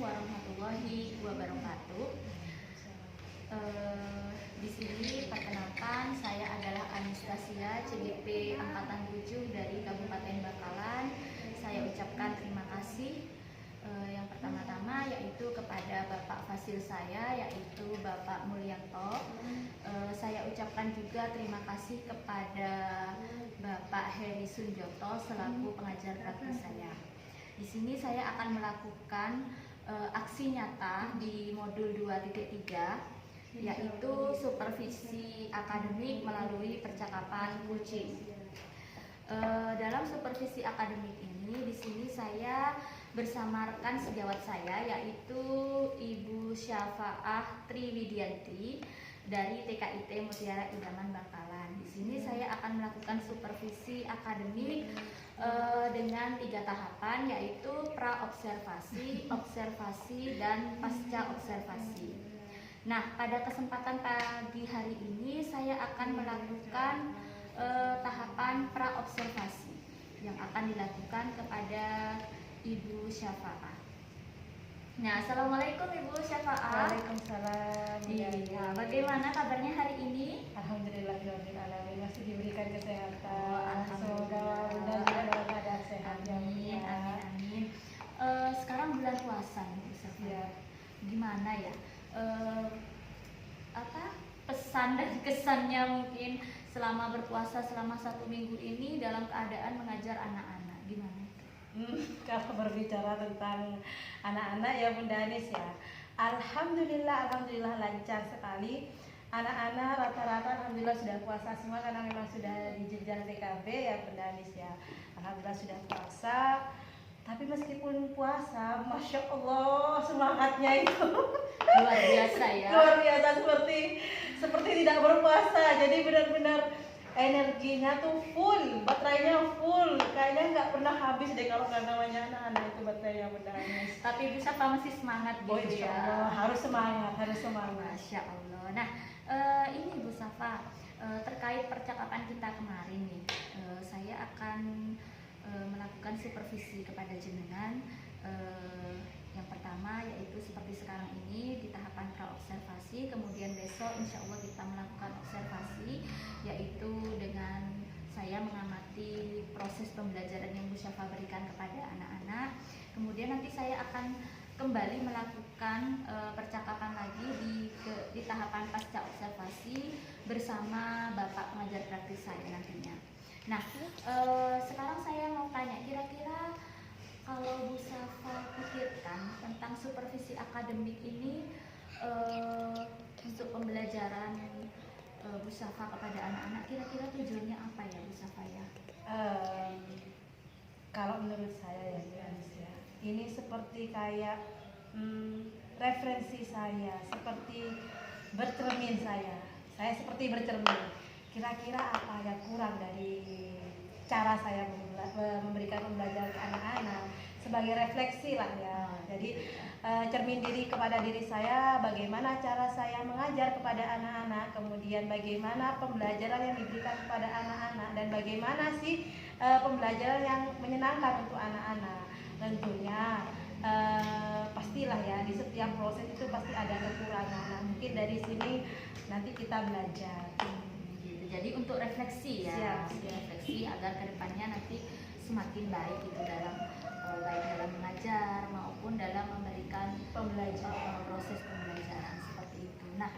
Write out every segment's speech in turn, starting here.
warahmatullahi wabarakatuh. Di sini perkenalkan, saya adalah Anastasia CGP Angkatan 7 dari Kabupaten Bakalan. Saya ucapkan terima kasih yang pertama-tama yaitu kepada Bapak Fasil saya, yaitu Bapak Mulyanto. Saya ucapkan juga terima kasih kepada Bapak Heri Sunjoto selaku pengajar praktis saya. Di sini saya akan melakukan aksi nyata di modul 2.3, yaitu supervisi akademik melalui percakapan kucing. Dalam supervisi akademik ini, di sini saya bersama rekan sejawat saya, yaitu Ibu Syafaah Triwidianti dari TKIT Mutiara Idaman Bakalan. Di sini saya akan melakukan supervisi akademik dengan 3 tahapan, yaitu pra-observasi, observasi, dan pasca observasi. Nah, pada kesempatan pagi hari ini saya akan melakukan tahapan pra-observasi yang akan dilakukan kepada Ibu Syafaah. Nah, assalamualaikum Ibu Syafaah. Waalaikumsalam. Iya, bagaimana kabarnya hari ini? Alhamdulillahirobbilalamin, masih diberikan kesehatan. Alhamdulillah. Semoga mudah-mudahan dalam keadaan sehat. Amin, amin, amin. Sekarang bulan puasa nih, Bu Syafaah. Ya. Gimana ya? Pesan dan kesannya mungkin selama berpuasa selama 1 minggu ini dalam keadaan mengajar anak-anak, gimana? Kalau berbicara tentang anak-anak ya Bunda Anis ya, alhamdulillah lancar sekali. Anak-anak rata-rata alhamdulillah sudah puasa semua karena memang sudah di jenjang TKB ya Bunda Anis ya. Alhamdulillah sudah puasa. Tapi meskipun puasa, masya Allah semangatnya itu Luar biasa ya. luar biasa, seperti tidak berpuasa. Jadi benar-benar energinya tuh full, baterainya full, kayaknya nggak pernah habis deh kalau nggak namanya anak-anak itu baterainya benar. Tapi bisa masih semangat gitu Insya ya. Allah, harus semangat. Masya Allah. Nah, ini Bu Safa, terkait percakapan kita kemarin nih, saya akan melakukan supervisi kepada jenengan. Yang pertama yaitu seperti sekarang ini di tahapan pra-observasi, kemudian besok insya Allah kita melakukan observasi, yaitu dengan saya mengamati proses pembelajaran yang Bu Syafa berikan kepada anak-anak. Kemudian nanti saya akan kembali melakukan percakapan lagi di tahapan pasca observasi bersama Bapak pengajar praktis saya nantinya. Nah, sekarang saya mau tanya, kira-kira kalau Bu Syafa pikirkan tentang supervisi akademik ini untuk pembelajaran Bu Syafa kepada anak-anak, kira-kira tujuannya apa ya Bu Syafa ya? Kalau menurut saya ya, ini seperti kayak referensi saya, seperti bercermin saya seperti bercermin. Kira-kira apa yang kurang dari cara saya memberikan pembelajaran ke anak-anak, sebagai refleksi lah ya. Jadi cermin diri kepada diri saya, bagaimana cara saya mengajar kepada anak-anak, kemudian bagaimana pembelajaran yang diberikan kepada anak-anak, dan bagaimana sih pembelajaran yang menyenangkan untuk anak-anak. Tentunya pastilah ya, di setiap proses itu pasti ada kekurangan. Nah, mungkin dari sini nanti kita belajar. Jadi untuk refleksi ya, refleksi agar kedepannya nanti semakin baik gitu baik dalam mengajar maupun dalam memberikan proses pembelajaran seperti itu. Nah,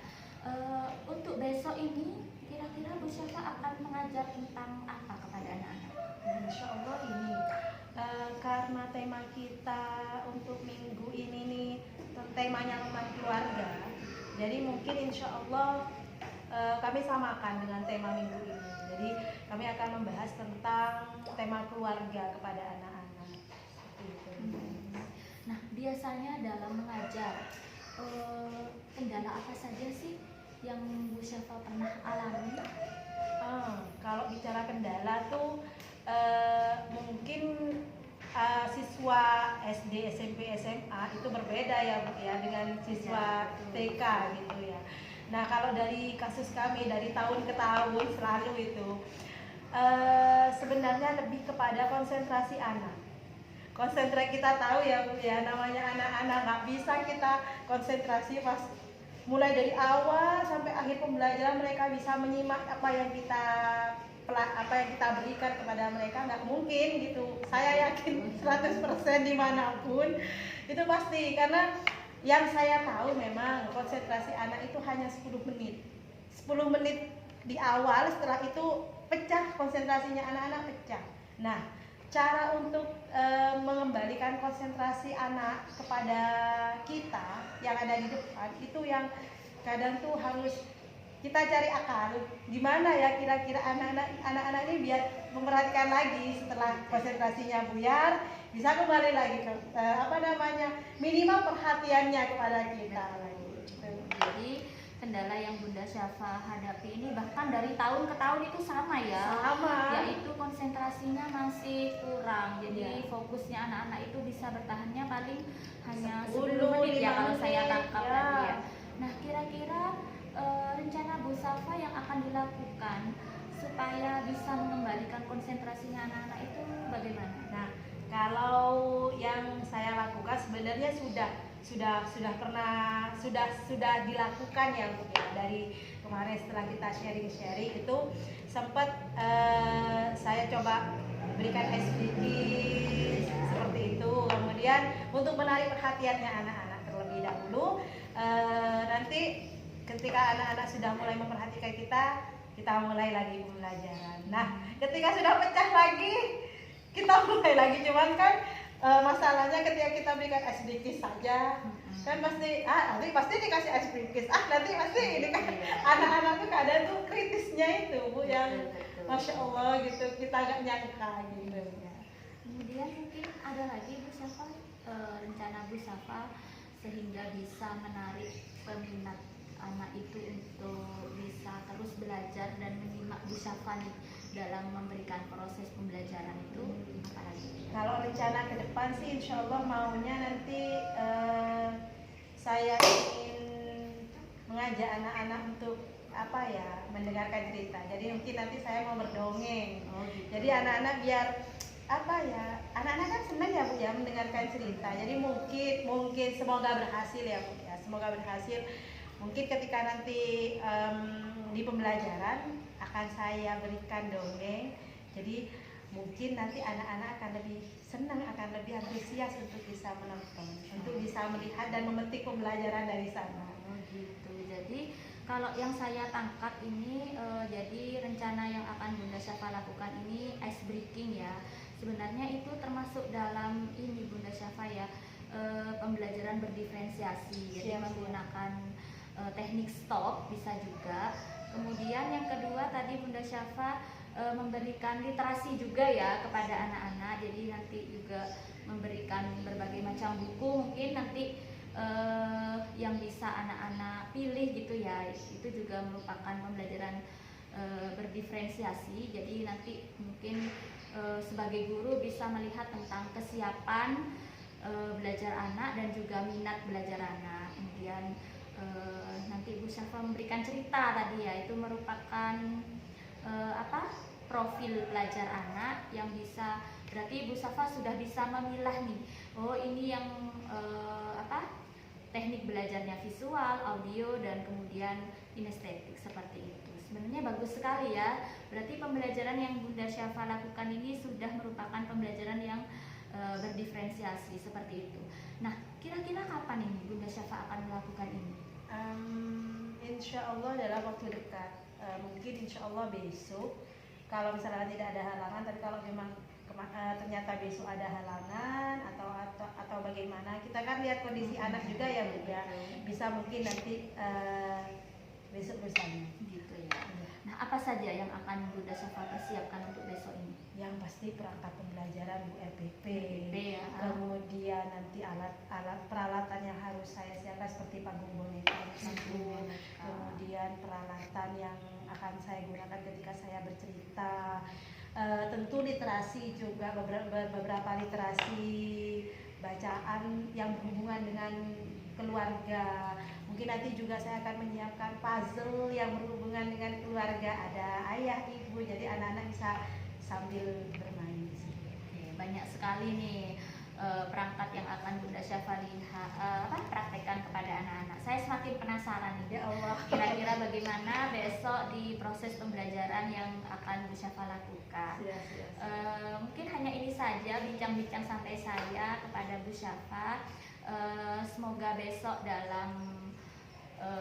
untuk besok ini kira-kira Bu Syafa akan mengajar tentang apa kepada anak-anak? Insya Allah ini karena tema kita untuk minggu ini nih temanya tentang keluarga, jadi mungkin insya Allah kami samakan dengan tema minggu ini. Jadi kami akan membahas tentang tema keluarga kepada anak-anak. Seperti itu. Nah, biasanya dalam mengajar kendala apa saja sih yang Bu Syafa pernah alami? Kalau bicara kendala tuh mungkin siswa SD, SMP, SMA itu berbeda ya Bu ya dengan siswa TK gitu ya. Nah, kalau dari kasus kami dari tahun ke tahun selalu itu sebenarnya lebih kepada konsentrasi anak. konsentrasi, kita tahu ya Bu ya, namanya anak-anak nggak bisa kita konsentrasi pas mulai dari awal sampai akhir pembelajaran mereka bisa menyimak apa yang kita berikan kepada mereka, nggak mungkin gitu. Saya yakin 100% dimanapun itu pasti, karena yang saya tahu memang konsentrasi anak itu hanya 10 menit 10 menit di awal, setelah itu pecah konsentrasinya, anak-anak pecah. Nah, cara untuk mengembalikan konsentrasi anak kepada kita yang ada di depan itu yang kadang tuh harus kita cari akal, gimana ya kira-kira anak-anak ini biar memperhatikan lagi setelah konsentrasinya buyar, bisa kembali lagi ke minimal perhatiannya kepada kita lagi. Jadi kendala yang Bunda Syafa hadapi ini bahkan dari tahun ke tahun itu sama ya, yaitu konsentrasinya masih kurang. Jadi fokusnya anak-anak itu bisa bertahannya paling hanya 10 menit ya kalau saya tangkap tadi ya. Nah, kira-kira rencana Bu Syafa yang akan dilakukan supaya bisa mengembalikan konsentrasinya anak-anak itu bagaimana? Nah, kalau yang saya lakukan sebenarnya sudah dilakukan ya Bu ya. Dari kemarin setelah kita sharing itu sempat saya coba berikan SBQ seperti itu. Kemudian untuk menarik perhatiannya anak-anak terlebih dahulu, nanti ketika anak-anak sudah mulai memperhatikan kita mulai lagi pembelajaran. Nah, ketika sudah pecah lagi, kita mulai lagi. Cuman kan masalahnya ketika kita berikan SBQ saja, kan nanti pasti dikasih SBQ. Nanti pasti ini kan anak-anak tuh kadang tuh kritisnya itu Bu yang Masya Allah gitu, kita gak nyangka gitu. Kemudian mungkin ada lagi Bu Syafa, rencana Bu Syafa sehingga bisa menarik peminat anak itu untuk bisa terus belajar dan menyimak Bu Syafa nih dalam memberikan proses pembelajaran itu apa lagi? Kalau rencana ke depan sih insya Allah maunya nanti saya ingin mengajak anak-anak untuk mendengarkan cerita. Jadi mungkin nanti saya mau berdongeng. Gitu. Jadi anak-anak biar anak-anak kan senang ya Bu ya mendengarkan cerita. Jadi mungkin semoga berhasil ya Bu ya. Semoga berhasil. Mungkin ketika nanti di pembelajaran akan saya berikan dongeng. Jadi mungkin nanti anak-anak akan lebih senang, akan lebih antusias untuk bisa menonton, untuk bisa melihat dan memetik pembelajaran dari sana. Gitu. Jadi kalau yang saya tangkap ini, jadi rencana yang akan Bunda Syafa lakukan ini ice breaking ya. Sebenarnya itu termasuk dalam ini Bunda Syafa ya, pembelajaran berdiferensiasi. Jadi menggunakan teknik stop bisa juga. Kemudian yang kedua tadi Bunda Syafa memberikan literasi juga ya kepada anak-anak. Jadi nanti juga memberikan berbagai macam buku, mungkin nanti yang bisa anak-anak pilih gitu ya. Itu juga merupakan pembelajaran berdiferensiasi. Jadi nanti mungkin sebagai guru bisa melihat tentang kesiapan belajar anak dan juga minat belajar anak. Kemudian nanti Bu Syafa memberikan cerita tadi ya, itu merupakan profil belajar anak yang bisa, berarti Bu Syafa sudah bisa memilah nih, oh ini yang teknik belajarnya visual, audio, dan kemudian kinestetik seperti itu. Sebenarnya bagus sekali ya, berarti pembelajaran yang Bunda Syafa lakukan ini sudah merupakan pembelajaran yang berdiferensiasi seperti itu. Nah, kira-kira kapan ini Bunda Syafa akan melakukan ini? Insya Allah dalam waktu dekat, mungkin insya Allah besok kalau misalnya tidak ada halangan. Tapi kalau memang ternyata besok ada halangan atau bagaimana, kita kan lihat kondisi anak juga ya Bu ya, bisa mungkin nanti besok bersama gitu ya. Nah, apa saja yang akan Bunda Syafa persiapkan untuk besok ini? Yang pasti perangkat pembelajaran Bu, RPP ya. Kemudian nanti alat peralatan yang harus saya siapkan seperti panggung boneka, kemudian peralatan yang akan saya gunakan ketika saya bercerita, tentu literasi juga, beberapa literasi bacaan yang berhubungan dengan keluarga. Mungkin nanti juga saya akan menyiapkan puzzle yang berhubungan dengan keluarga, ada ayah, ibu, jadi anak-anak bisa sambil bermain. Banyak sekali nih perangkat yang akan Bunda Syafa praktekkan kepada anak-anak. Saya semakin penasaran nih, Ya Allah. kira-kira bagaimana besok di proses pembelajaran yang akan Bu Syafa lakukan. Mungkin hanya ini saja bincang-bincang santai saya kepada Bu Syafa. Semoga besok dalam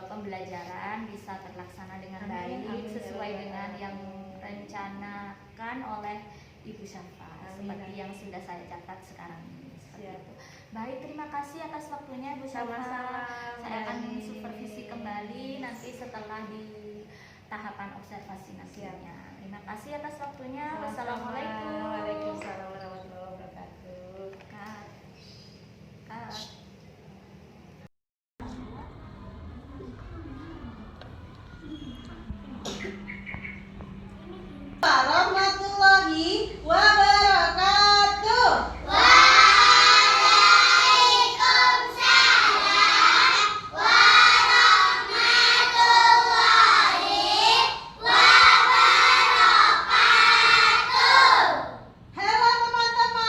pembelajaran bisa terlaksana dengan baik sesuai dengan yang rencanakan oleh Ibu Syafa, seperti yang sudah saya catat sekarang ini. Baik, terima kasih atas waktunya Bu Syafa. Saya akan supervisi kembali nanti setelah di tahapan observasi nantinya. Terima kasih atas waktunya. Wassalamualaikum. Waalaikumsalam warahmatullahi wabarakatuh. Kak. Warahmatullahi wabarakatuh. Halo teman-teman.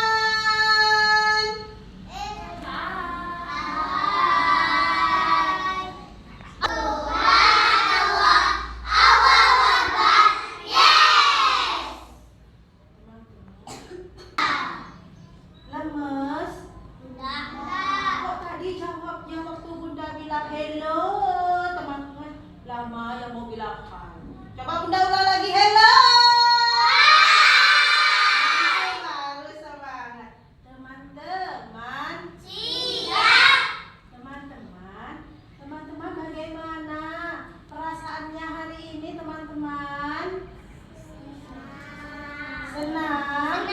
Lemes? Kok tadi jawabnya waktu Bunda bilang hello, teman-teman? Lama yang mau bilang hai. Coba Bunda ulang lagi, hello. Harus semangat. Teman-teman. Teman-teman bagaimana perasaannya hari ini, teman-teman? Senang?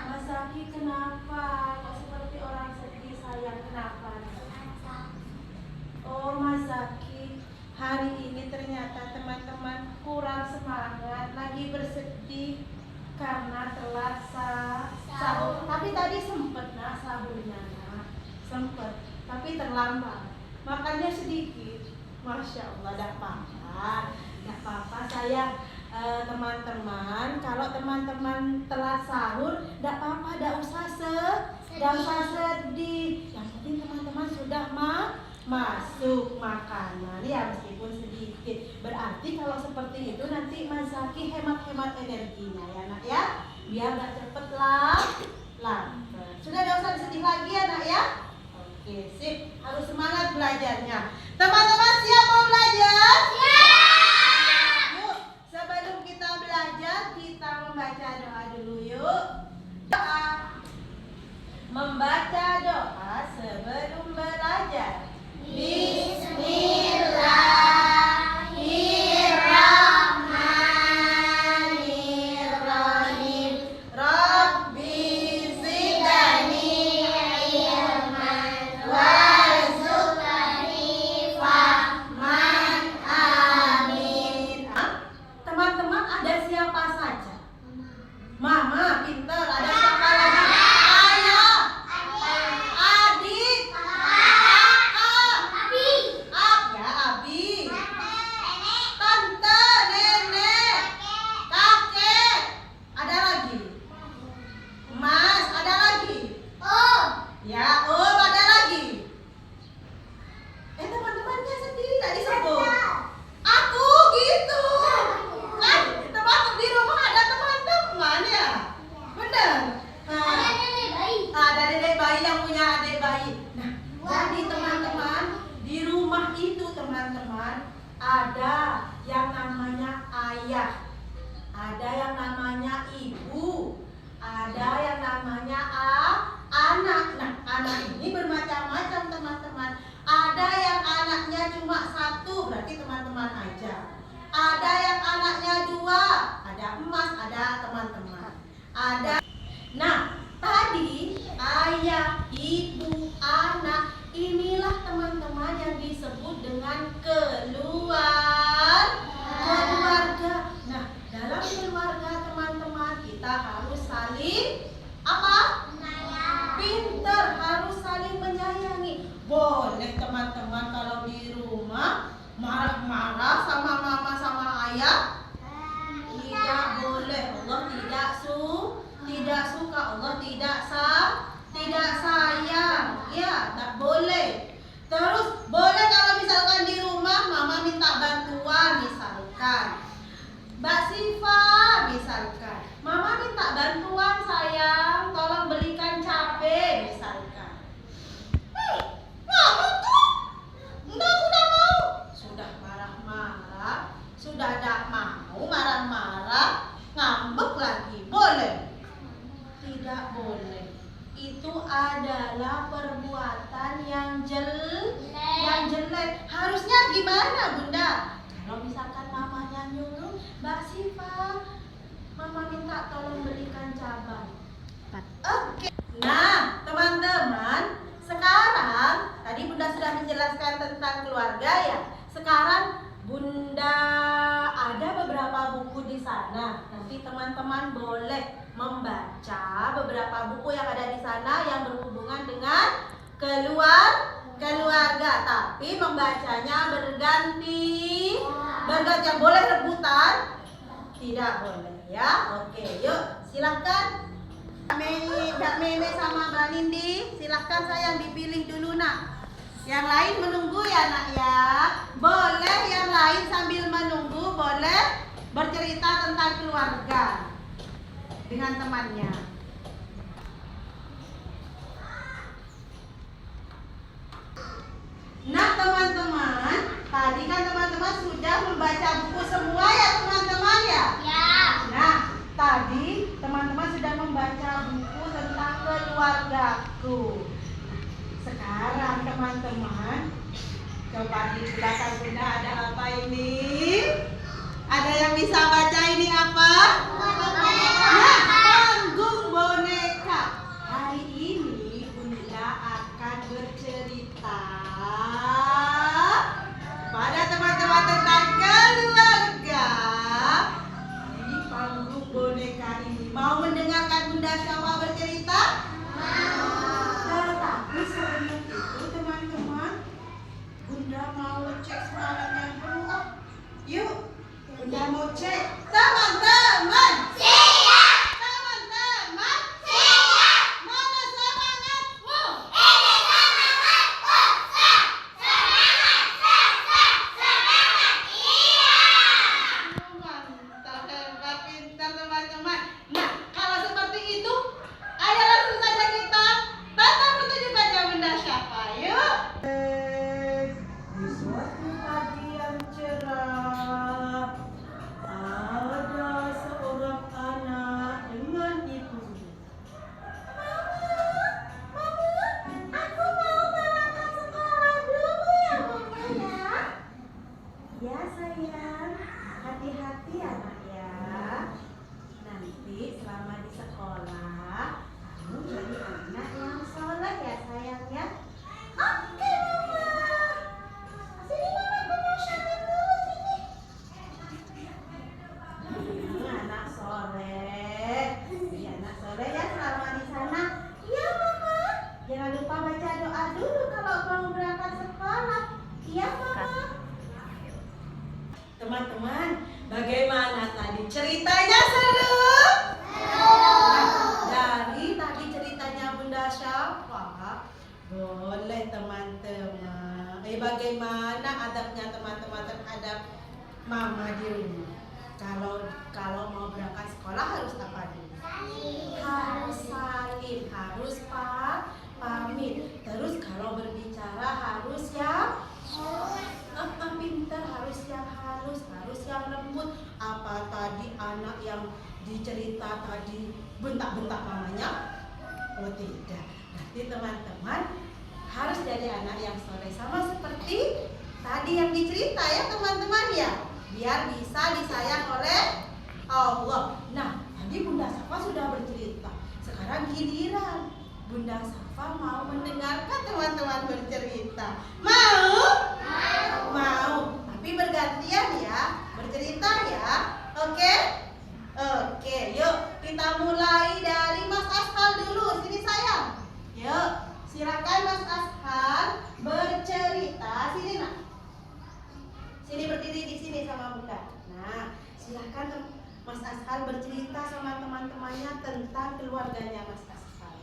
Mas Zaki kenapa? Kok seperti orang sedih, sayang? Kenapa? Oh Mas Zaki, hari ini ternyata teman-teman kurang semangat, lagi bersedih karena telat sahur. Tapi tadi sempet sahurnya sempet, tapi terlambat. Makannya sedikit. Masya Allah, tidak apa-apa sayang. Teman-teman, kalau teman-teman telat sahur, tidak apa-apa, tidak usah sedih. Yang penting teman-teman sudah masuk makanan, ya meskipun sedikit. Berarti kalau seperti itu nanti Mas Zaki hemat-hemat energinya ya nak ya, biar nggak cepet lapar. Sudah tidak usah sedih lagi ya nak ya. Oke, sip, harus semangat belajarnya. Teman-teman siap mau belajar? Yuk, sebelum kita belajar, kita membaca doa dulu yuk. Doa. Membaca doa sebelum belajar. Bismillahirrahmanirrahim. Rabbi zidni ilman warzuqni fahman. Amin. Teman-teman, ada siapa saja? Mama pinter. Ada siapa lagi? Ayah, adik, kakak, ya Abi, tante, nenek, kakek, ada lagi? Mas, ada lagi? Ya, ada lagi. Teman-temannya sendiri tadi disebut. Aku gitu. Kan teman di rumah ada teman-teman ya. Benar. Ada dedek bayi yang punya adik bayi. Nah, jadi teman-teman di rumah itu teman-teman ada yang namanya ayah, ada yang namanya ibu, ada yang namanya anak. Nah, anak ini bermacam-macam teman-teman. Ada yang anaknya cuma satu, berarti teman-teman aja. Ada yang anaknya dua, ada emas, ada teman-teman. Ada. Nah, tadi ayah, ibu, anak, inilah teman-teman yang disebut dengan keluarga. Nah, dalam keluarga teman-teman kita harus saling apa? Pinter, harus saling menyayangi. Boleh teman-teman kalau di rumah marah-marah sama mama sama ayah? Tidak boleh. Allah tidak Tidak suka, Allah tidak sayang. Ya, tak boleh. Terus boleh kalau misalkan di rumah mama minta bantuan misalkan. Mbak Siva misalkan, mama minta bantuan sayang, tolong belikan cabai misalkan. Mama tuh enggak udah mau. Sudah marah-marah, sudah tidak mau, marah-marah, ngambek lagi. Boleh? Tidak boleh. Itu adalah perbuatan yang jelek. Harusnya gimana, Bunda? Kalau misalkan mamanya nyuruh, Mbak Siva, mama minta tolong belikan cabai. Oke. Nah, teman-teman, sekarang tadi Bunda sudah menjelaskan tentang keluarga ya. Sekarang Bunda ada beberapa buku di sana. Nanti teman-teman boleh membaca beberapa buku yang ada di sana yang berhubungan dengan keluarga. Tapi membacanya berganti. Boleh rebutan? Tidak boleh ya. Oke, yuk silahkan. Mbak Meme sama Mbak Nindi, silahkan sayang dipilih dulu nak. Yang lain menunggu ya nak ya. Boleh yang lain sambil menunggu boleh bercerita tentang keluarga dengan temannya. Nah teman-teman, tadi kan teman-teman sudah membaca buku semua ya teman-teman ya? Ya. Nah tadi teman-teman sudah membaca buku tentang keluargaku. Sekarang teman-teman, coba di belakang Bunda ada apa ini? Ada yang bisa baca ini apa? Nah, panggung boneka. Hari ini Bunda akan bercerita pada teman-teman tentang keluarga. Di panggung boneka ini mau mendengarkan Bunda Syafa bercerita? Tetapi sebelum itu teman-teman, Bunda mau cek semangatnya dulu. Yuk, Bunda mau cek. Teman-teman siap. Teman-teman siap. Mana semangatmu? Ini semangatku. Semangat. Iya. Mantap, hebat, pintar teman-teman. Nah, kalau seperti itu, ayo langsung saja kita tatap pertunjukannya Bunda Syafa. Yuk. Di suatu pagi yang cerah, ada seorang anak dengan ibunya. Mama, aku mau berangkat sekolah dulu ya Mama ya. Ya sayang, hati-hati anak ya. Nanti selama di sekolah, kamu jadi anak yang soleh ya sayang ya. Oke Mama. Sini Mama, aku mau shopping dulu sini. Anak soleh. Jadi anak soleh ya selama di sana. Iya Mama. Jangan lupa baca doa dulu kalau mau berangkat sekolah. Iya Mama. Teman-teman, bagaimana tadi ceritanya seru? Nah, dari tadi ceritanya Bunda Syafa, boleh teman-teman. Bagaimana adabnya teman-teman terhadap mama di rumah? Kalau mau berangkat sekolah harus apa dulu? Harus salim, harus pamit. Terus kalau berbicara harus yang pintar, harus yang halus, harus yang lembut. Apa tadi anak yang dicerita tadi bentak-bentak mamanya? Oh tidak. Nanti teman-teman harus jadi anak yang soleh sama seperti tadi yang dicerita ya teman-teman ya, biar bisa disayang oleh Allah. Nah tadi Bunda Syafa sudah bercerita, sekarang giliran Bunda Syafa mau mendengarkan teman-teman bercerita. Mau? Mau. Tapi bergantian ya bercerita ya. Oke? Oke, yuk kita mulai dari Mas Ashal dulu. Sini sayang. Yuk, silakan Mas Ashal bercerita. Sini nak. Sini berdiri di sini sama Bunda. Nah, silakan Mas Ashal bercerita sama teman-temannya tentang keluarganya Mas Ashal.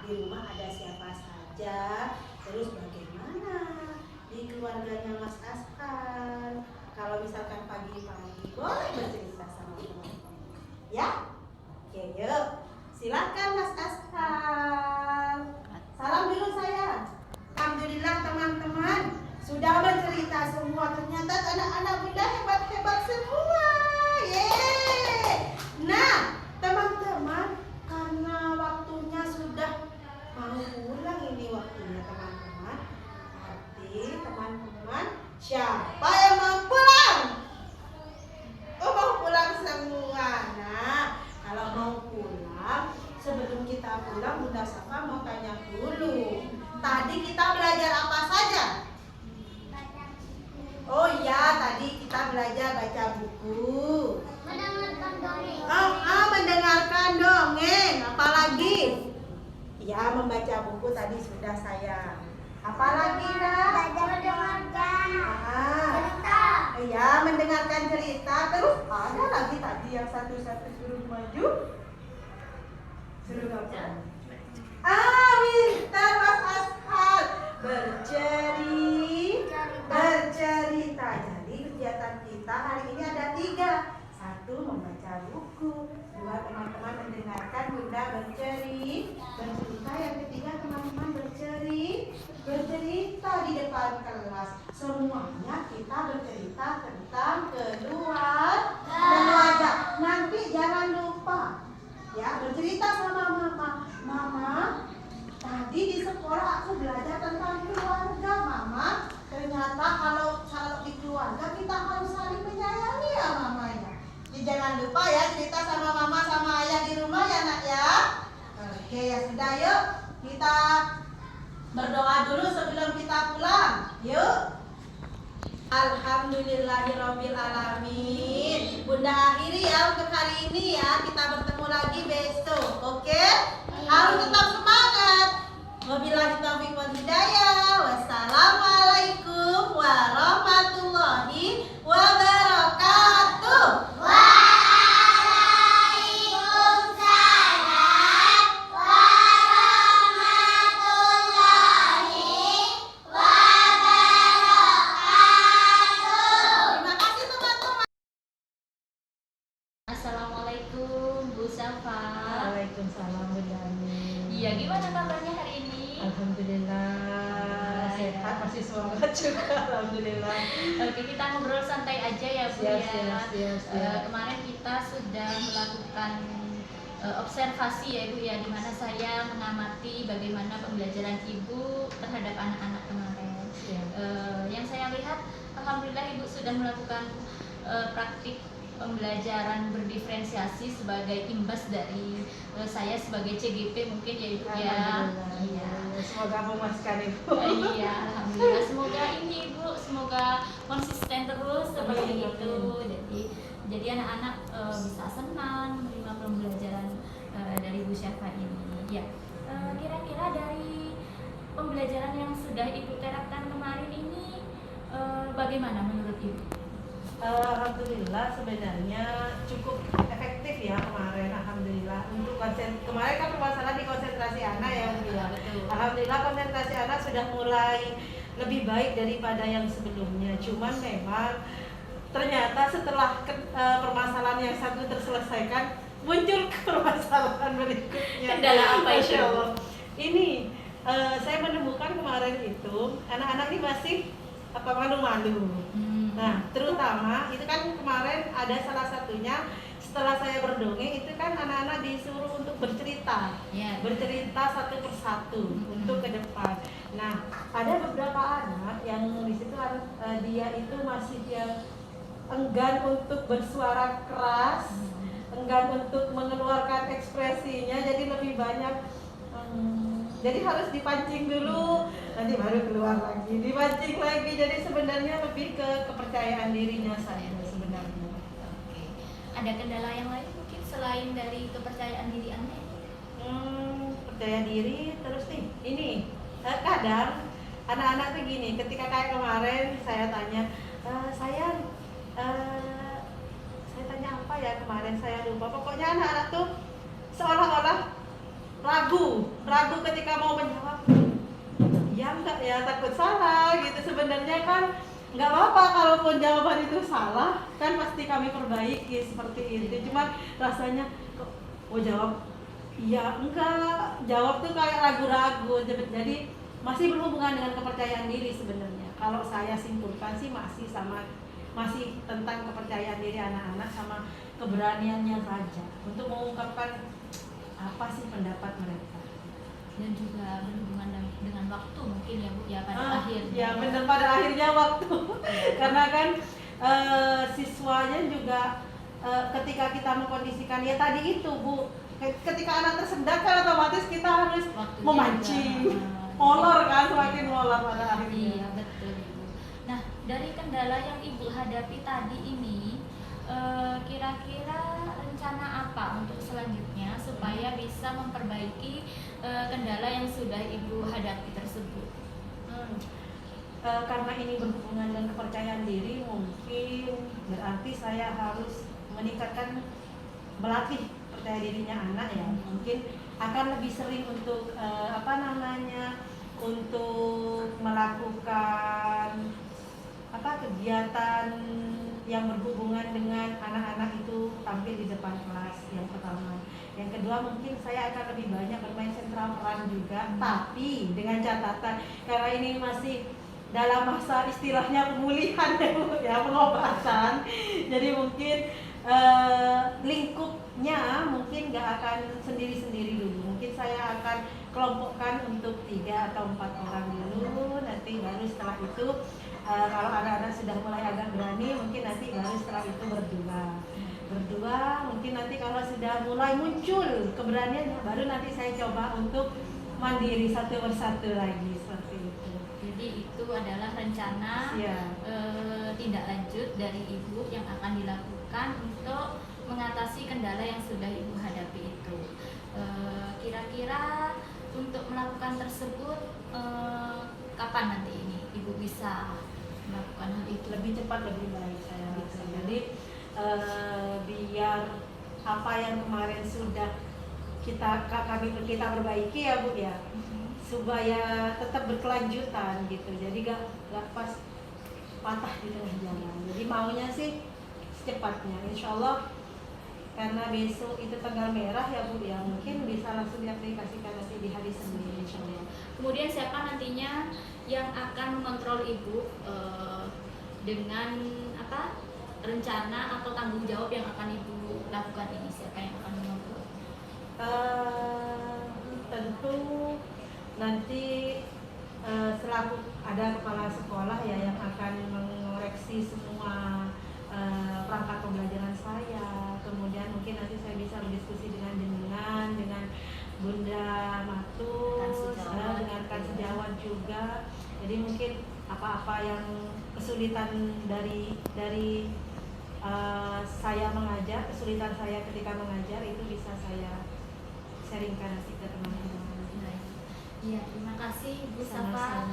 Di rumah ada siapa saja, terus bagaimana di keluarganya Mas Ashal. Kalau misalkan pagi-pagi boleh bercerita sama teman-teman. Ya? Oke, yuk. Silakan Mas Ashal. Salam dulu saya. Alhamdulillah teman-teman sudah bercerita semua. Ternyata anak-anak Bunda hebat-hebat semua. Yeay. Nah, teman-teman, karena waktunya sudah mau pulang ini waktunya teman-teman. Jadi teman-teman, siapa yang mau pulang? Oh, mau pulang semua. Nah, kalau mau pulang, sebelum kita pulang Bunda Safa mau tanya dulu. Tadi kita belajar apa saja? Oh iya, tadi kita belajar baca buku. Mendengarkan dongeng. Mendengarkan dongeng. Apalagi? Ya, membaca buku tadi sudah saya. Apalagi dah? Mendengarkan cerita. Ya, mendengarkan cerita. Terus ada lagi tadi yang satu-satu suruh maju. Suruh apa? Pintar Mas Ashal. Bercerita. Jadi kegiatan kita hari ini ada 3. 1, membaca buku. 2, teman-teman mendengarkan Bunda bercerita. Yang ketiga, teman-teman bercerita di depan kelas. Semuanya kita bercerita tentang keluarga. Nanti jangan lupa ya bercerita sama mama. Tadi di sekolah aku belajar tentang keluarga, Mama. Ternyata kalau di keluarga kita harus saling menyayangi ya, Mama ya. Jadi jangan lupa ya cerita sama mama sama ayah di rumah ya, Nak ya. Oke, ya sudah, yuk kita berdoa dulu sebelum kita pulang. Yuk. Alhamdulillahirabbil alamin. Bunda akhiri ya untuk hari ini ya. Kita bertemu lagi besok. Oke? Harus tetap semangat. Wabillahi taufiq wal hidayah. Wassalamualaikum warahmatullahi wabarakatuh. Waalaikumsalam warahmatullahi wabarakatuh. Terima kasih teman-teman. Assalamualaikum Bu Safa. Waalaikumsalam Bunda Ani. Iya, gimana kabarnya hari ini? Alhamdulillah sehat, masih semangat juga. Alhamdulillah. Oke, kita ngobrol santai aja ya Bu Siap. Kemarin kita sudah melakukan observasi ya Ibu ya, di mana saya mengamati bagaimana pembelajaran Ibu terhadap anak-anak kemarin. Siap. Yang saya lihat, alhamdulillah Ibu sudah melakukan praktik pembelajaran berdiferensiasi sebagai imbas dari saya sebagai CGP mungkin ya Ibu ya. Alhamdulillah. Iya. Semoga memuaskan Ibu. Iya, alhamdulillah. Semoga ini Ibu, semoga konsisten terus seperti Amin, itu. Jadi anak-anak bisa senang menerima pembelajaran dari Bu Syafa ini. Ya, kira-kira dari pembelajaran yang sudah Ibu terapkan kemarin ini bagaimana menurut Ibu? Alhamdulillah sebenarnya cukup efektif ya kemarin. Alhamdulillah untuk kemarin kan permasalahan di konsentrasi anak ya Bu ya. Betul. Alhamdulillah konsentrasi anak sudah mulai lebih baik daripada yang sebelumnya. Cuman memang ternyata setelah permasalahan yang satu terselesaikan muncul permasalahan berikutnya. Kendala apa itu? Masya Allah. Ini saya menemukan kemarin itu anak-anak ini masih malu-malu. Nah, terutama itu kan kemarin ada salah satunya setelah saya berdongeng itu kan anak-anak disuruh untuk bercerita, Ya. bercerita satu persatu untuk ke depan. Nah, ada beberapa anak yang di situ dia itu masih enggan untuk bersuara keras, enggan untuk mengeluarkan ekspresinya, jadi lebih banyak. Jadi harus dipancing dulu, nanti baru keluar lagi, dipancing lagi. Jadi sebenarnya lebih ke kepercayaan dirinya saya sebenarnya. Oke. Ada kendala yang lain mungkin selain dari kepercayaan diri Anda? Percaya diri terus nih. Ini kadang anak-anak tuh gini, ketika kayak kemarin saya tanya, saya tanya apa ya kemarin? kemarin saya lupa. Pokoknya anak-anak tuh seolah-olah ragu ketika mau menjawab. Ya enggak ya, takut salah gitu. Sebenarnya kan nggak apa-apa kalaupun jawaban itu salah, kan pasti kami perbaiki seperti itu. Cuma rasanya kok mau jawab iya enggak, jawab tuh kayak ragu-ragu. Jadi masih berhubungan dengan kepercayaan diri sebenarnya. Kalau saya simpulkan sih masih tentang kepercayaan diri anak-anak sama keberaniannya saja untuk mengungkapkan apa sih pendapat mereka. Dan juga berhubungan dengan waktu mungkin ya Bu ya pada akhirnya. Ya benar, pada akhirnya waktu. Karena kan siswanya juga ketika kita mengkondisikan ya tadi itu Bu, ketika anak tersendak kan otomatis kita harus Waktunya memancing, juga, molor kan, semakin molor pada akhirnya. Iya betul Ibu. Nah dari kendala yang Ibu hadapi tadi ini, kira-kira rencana apa untuk selanjutnya supaya bisa memperbaiki kendala yang sudah Ibu hadapi tersebut? Karena ini berhubungan dengan kepercayaan diri, mungkin berarti saya harus meningkatkan, melatih percaya dirinya anak ya. Mungkin akan lebih sering untuk untuk melakukan kegiatan yang berhubungan dengan anak-anak itu tampil di depan kelas, yang pertama. Yang kedua, mungkin saya akan lebih banyak bermain sentral peran juga, tapi dengan catatan karena ini masih dalam masa istilahnya pemulihan ya, pengobatan. Jadi mungkin lingkupnya mungkin nggak akan sendiri-sendiri dulu. Mungkin saya akan kelompokkan untuk 3 atau 4 orang dulu. Nanti baru setelah itu kalau anak-anak sudah mulai agak berani, mungkin nanti baru setelah itu berdua. Mungkin nanti kalau sudah mulai muncul keberanian, baru nanti saya coba untuk mandiri satu persatu lagi seperti itu. Jadi itu adalah rencana tindak lanjut dari Ibu yang akan dilakukan untuk mengatasi kendala yang sudah Ibu hadapi itu. Kira-kira untuk melakukan tersebut kapan nanti ini Ibu bisa melakukan hal itu? Lebih cepat lebih baik saya rasa. Jadi biar apa yang kemarin sudah kita perbaiki ya Bu ya, supaya tetap berkelanjutan gitu. Jadi gak pas patah di tengah jalan. Jadi maunya sih secepatnya, insya Allah. Karena besok itu tanggal merah ya Bu ya, mungkin bisa langsung diaplikasikan nanti di hari Senin insya Allah. Kemudian siapa nantinya yang akan mengontrol Ibu dengan rencana atau tanggung jawab yang akan Ibu lakukan ini? Siapa yang akan mengontrol? Tentu nanti selaku ada kepala sekolah ya yang akan mengoreksi semua perangkat pembelajaran saya. Kemudian mungkin nanti saya bisa berdiskusi dengan Bunda Matus, dengan Kak Sejawat juga. Jadi mungkin apa-apa yang kesulitan dari saya mengajar, kesulitan saya ketika mengajar itu bisa saya sharingkan nanti ke teman-teman. Iya, terima kasih Bu Safa.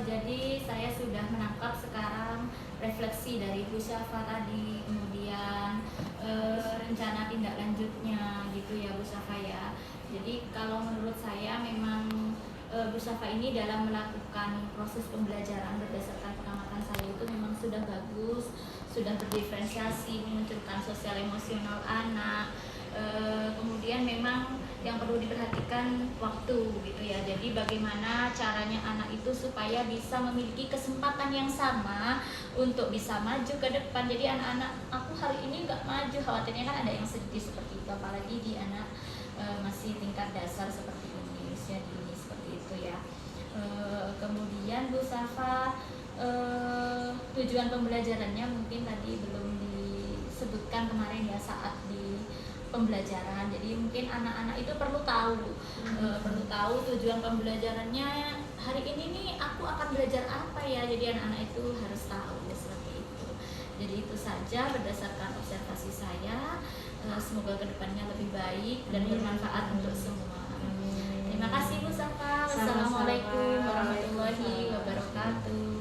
Jadi saya sudah menangkap sekarang refleksi dari Bu Safa tadi, kemudian rencana tindak lanjutnya gitu ya Bu Safa ya. Jadi kalau menurut saya memang Bu Safa ini dalam melakukan proses pembelajaran berdasarkan pengamatan saya itu memang sudah bagus, sudah berdiferensiasi, memunculkan sosial emosional anak. Kemudian memang yang perlu diperhatikan waktu gitu ya. Jadi bagaimana caranya anak itu supaya bisa memiliki kesempatan yang sama untuk bisa maju ke depan. Jadi anak-anak aku hari ini nggak maju, khawatirnya kan ada yang sedih seperti itu, apalagi di anak masih tingkat dasar seperti ini, usia dini seperti itu ya. Kemudian Bu Safa, tujuan pembelajarannya mungkin tadi belum disebutkan kemarin ya saat di pembelajaran. Jadi mungkin anak-anak itu perlu tahu tujuan pembelajarannya hari ini nih aku akan belajar apa ya. Jadi anak-anak itu harus tahu seperti itu. Jadi itu saja berdasarkan observasi saya. Semoga kedepannya lebih baik dan bermanfaat untuk semua. Terima kasih Bu Safa. Wassalamualaikum warahmatullahi wabarakatuh.